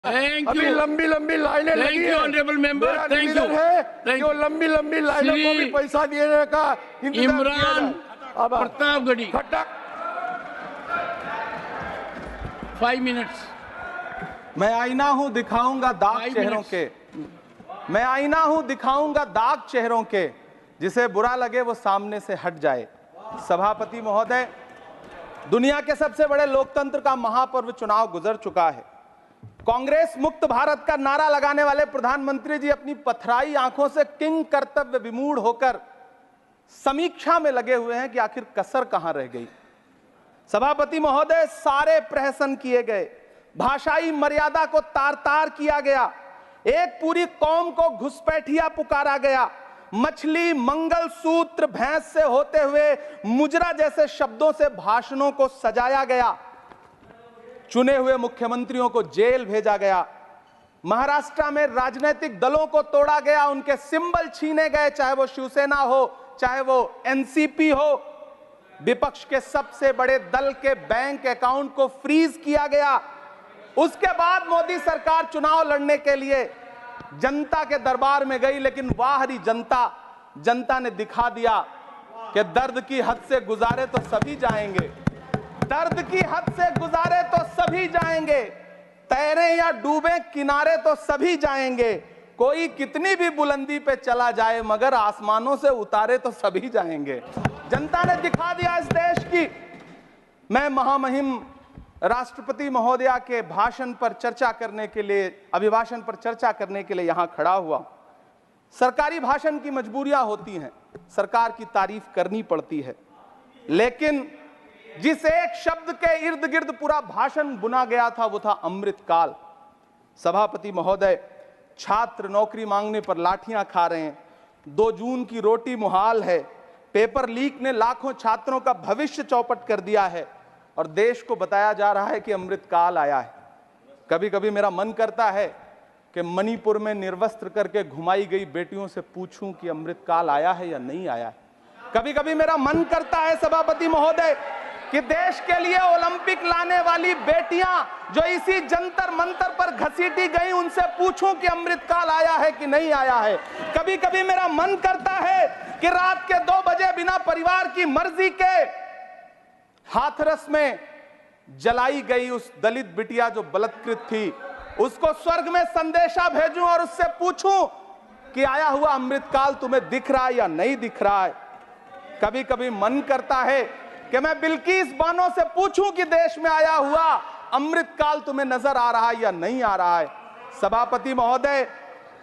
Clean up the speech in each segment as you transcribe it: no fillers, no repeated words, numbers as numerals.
अभी लंबी लंबी लाइनें लगी है। ऑनरेबल मेंबर, थैंक यू है जो लंबी लंबी लाइनों को भी पैसा देने का इमरान प्रतापगढ़ी 5 मिनट्स। मैं आईना हूं दिखाऊंगा दाग चेहरों के, मैं आईना हूं दिखाऊंगा दाग चेहरों के, जिसे बुरा लगे वो सामने से हट जाए। सभापति महोदय, दुनिया के सबसे बड़े लोकतंत्र का महापर्व चुनाव गुजर चुका है। कांग्रेस मुक्त भारत का नारा लगाने वाले प्रधानमंत्री जी अपनी पथराई आंखों से किंग कर्तव्य विमूढ़ होकर समीक्षा में लगे हुए हैं कि आखिर कसर कहां रह गई। सभापति महोदय, सारे प्रहसन किए गए, भाषाई मर्यादा को तार तार किया गया, एक पूरी कौम को घुसपैठिया पुकारा गया, मछली मंगल सूत्र भैंस से होते हुए मुजरा जैसे शब्दों से भाषणों को सजाया गया, चुने हुए मुख्यमंत्रियों को जेल भेजा गया, महाराष्ट्र में राजनीतिक दलों को तोड़ा गया, उनके सिंबल छीने गए, चाहे वो शिवसेना हो चाहे वो एनसीपी हो, विपक्ष के सबसे बड़े दल के बैंक अकाउंट को फ्रीज किया गया। उसके बाद मोदी सरकार चुनाव लड़ने के लिए जनता के दरबार में गई, लेकिन वाह री जनता ने दिखा दिया कि दर्द की हद से गुजारे तो सभी जाएंगे, दर्द की हद से गुजारे तो सभी जाएंगे, तैरे या डूबे किनारे तो सभी जाएंगे, कोई कितनी भी बुलंदी पे चला जाए मगर आसमानों से उतारे तो सभी जाएंगे। जनता ने दिखा दिया इस देश की। मैं महामहिम राष्ट्रपति महोदया के भाषण पर चर्चा करने के लिए, अभिभाषण पर चर्चा करने के लिए यहां खड़ा हुआ। सरकारी भाषण की मजबूरियां होती हैं, सरकार की तारीफ करनी पड़ती है, लेकिन जिस एक शब्द के इर्द गिर्द पूरा भाषण बुना गया था वो था अमृतकाल। सभापति महोदय, छात्र नौकरी मांगने पर लाठियां खा रहे हैं, 2 जून की रोटी मुहाल है, पेपर लीक ने लाखों छात्रों का भविष्य चौपट कर दिया है और देश को बताया जा रहा है कि अमृतकाल आया है। कभी कभी मेरा मन करता है कि मणिपुर में निर्वस्त्र करके घुमाई गई बेटियों से पूछूं कि अमृतकाल आया है या नहीं आया है। कभी कभी मेरा मन करता है सभापति महोदय कि देश के लिए ओलंपिक लाने वाली बेटियां जो इसी जंतर मंतर पर घसीटी गई, उनसे पूछूं कि अमृतकाल आया है कि नहीं आया है। कभी कभी मेरा मन करता है कि रात के 2 बजे बिना परिवार की मर्जी के हाथरस में जलाई गई उस दलित बिटिया जो बलात्कृत थी, उसको स्वर्ग में संदेशा भेजूं और उससे पूछूं कि आया हुआ अमृतकाल तुम्हें दिख रहा है या नहीं दिख रहा है। कभी कभी मन करता है कि मैं बिल्किस बानो से पूछूं कि देश में आया हुआ अमृतकाल तुम्हें नजर आ रहा है या नहीं आ रहा है। सभापति महोदय,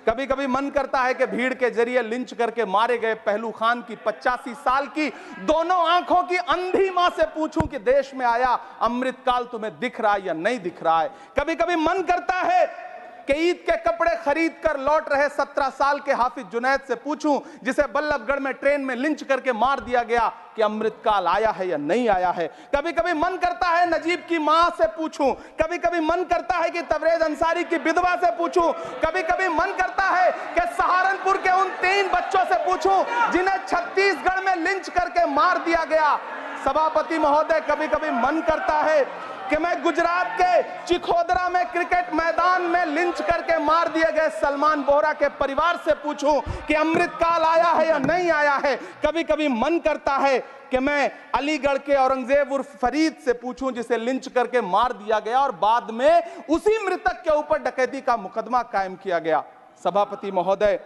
कभी कभी मन करता है कि भीड़ के जरिए लिंच करके मारे गए पहलू खान की 85 साल की दोनों आंखों की अंधी मां से पूछूं कि देश में आया अमृतकाल तुम्हें दिख रहा है या नहीं दिख रहा है। कभी कभी मन करता है कि ईद के कपड़े खरीद कर लौट रहे 17 साल के हाफिज जुनैद से पूछूं, जिसे बल्लभगढ़ में ट्रेन में लिंच करके मार दिया गया, कि अमृतकाल आया है या नहीं आया है। कभी कभी मन करता है नजीब की मां से पूछूं, कभी कभी मन करता है कि तबरेज अंसारी की विधवा से पूछूं, कभी कभी मन करता है कि सहारनपुर के उन 3 बच्चों से पूछूं जिन्हें छत्तीसगढ़ में लिंच करके मार दिया गया। सभापति महोदय, कभी कभी मन करता है कि मैं गुजरात के चिखोदरा में क्रिकेट मैदान में लिंच करके मार दिए गए सलमान बोहरा के परिवार से पूछूं कि अमृतकाल आया है या नहीं आया है। कभी कभी मन करता है कि मैं अलीगढ़ के औरंगजेब उर्फ फरीद से पूछूं जिसे लिंच करके मार दिया गया और बाद में उसी मृतक के ऊपर डकैती का मुकदमा कायम किया गया। सभापति महोदय,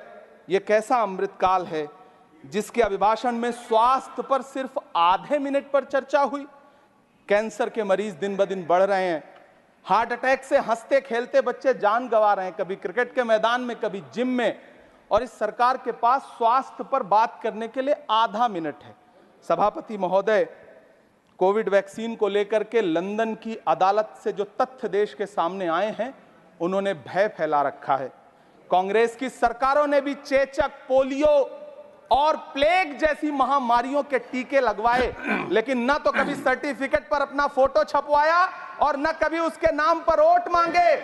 यह कैसा अमृतकाल है जिसके अभिभाषण में स्वास्थ्य पर सिर्फ आधे मिनट पर चर्चा हुई। कैंसर के मरीज दिन ब दिन बढ़ रहे हैं, हार्ट अटैक से हंसते खेलते बच्चे जान गंवा रहे हैं, कभी क्रिकेट के मैदान में कभी जिम में, और इस सरकार के पास स्वास्थ्य पर बात करने के लिए आधा मिनट है। सभापति महोदय, कोविड वैक्सीन को लेकर के लंदन की अदालत से जो तथ्य देश के सामने आए हैं, उन्होंने भय फैला रखा है। कांग्रेस की सरकारों ने भी चेचक, पोलियो और प्लेग जैसी महामारियों के टीके लगवाए, लेकिन न तो कभी सर्टिफिकेट पर अपना फोटो छपवाया और न कभी उसके नाम पर वोट मांगे।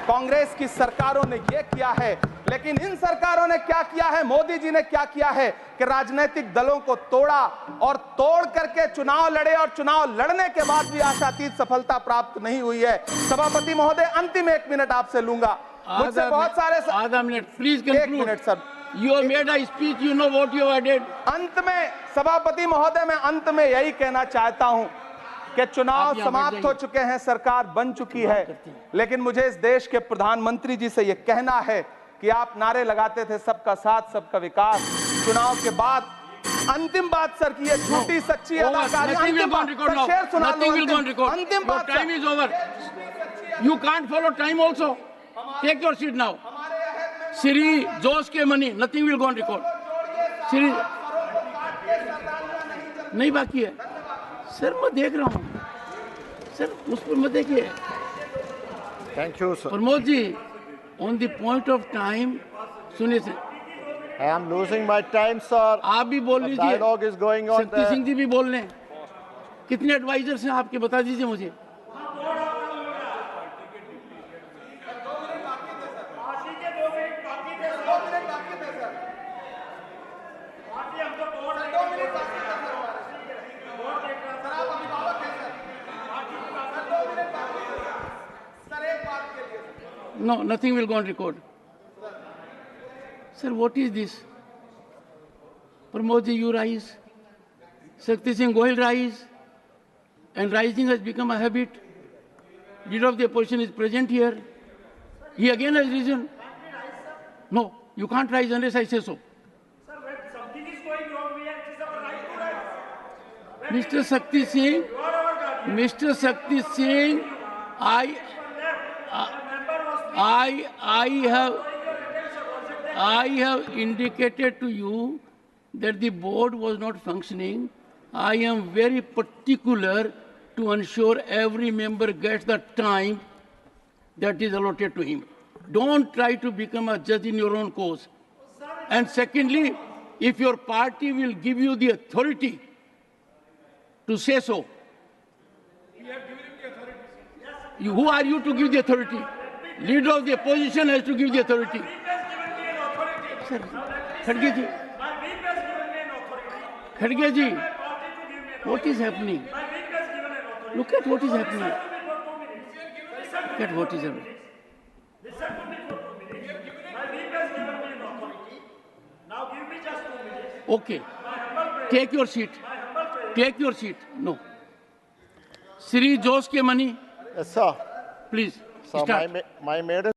कांग्रेस की सरकारों ने यह किया है, लेकिन इन सरकारों ने क्या किया है, मोदी जी ने क्या किया है कि राजनीतिक दलों को तोड़ा और तोड़ करके चुनाव लड़े, और चुनाव लड़ने के बाद भी आशातीत सफलता प्राप्त नहीं हुई है। सभापति महोदय, अंतिम 1 मिनट आपसे लूंगा। मुझसे बहुत सारे आधा minute please 1 minute sir. You have made a speech, you know what you have did. अंत में सभापति महोदय, मैं अंत में यही कहना चाहता हूं कि चुनाव समाप्त हो चुके हैं, सरकार बन चुकी है, लेकिन मुझे इस देश के प्रधानमंत्री जी से यह कहना है कि आप नारे लगाते थे सबका साथ सबका विकास। चुनाव के बाद अंतिम बात सर की ये झूठी सच्ची अदाकारी, अंतिम बात सर, शेर सुना लो, अंतिम बात, time is over, you can't follow time also, take your seat now. Shri Jose K Mani, nothing will go on record. Shri नहीं बाकी है सर, मैं देख रहा हूँ सर, उस पर मत देखिए। Thank you sir. Pramod ji, on the point of time सुनिए sir. I am losing my time sir. आप भी बोल लीजिए, dialogue is going on. Shakti Singh ji भी बोल लें। कितने एडवाइजर्स हैं आपके, बता दीजिए मुझे। No, nothing will go on record. Sir, what is this? Pramod ji, you rise. Shakti Singh Gohil rise. And rising has become a habit. Leader of the opposition is present here. He again has risen. No, you can't rise unless I say so. Sir, when something is going wrong, we have, it is our right to rise. Mr. Shakti Singh, Mr. Shakti Singh, I have indicated to you that the board was not functioning. I am very particular to ensure every member gets the time that is allotted to him. Don't try to become a judge in your own cause. And secondly, if your party will give you the authority to say so, who are you to give the authority? Leader of the opposition has to give the authority. Sir, Khadge ji, Khadge ji, what is happening? Look at what is happening. Look at what is happening. Okay, take your seat. Take your seat. No. Shri Jose Ke Mani, Yes sir. please So start. my maid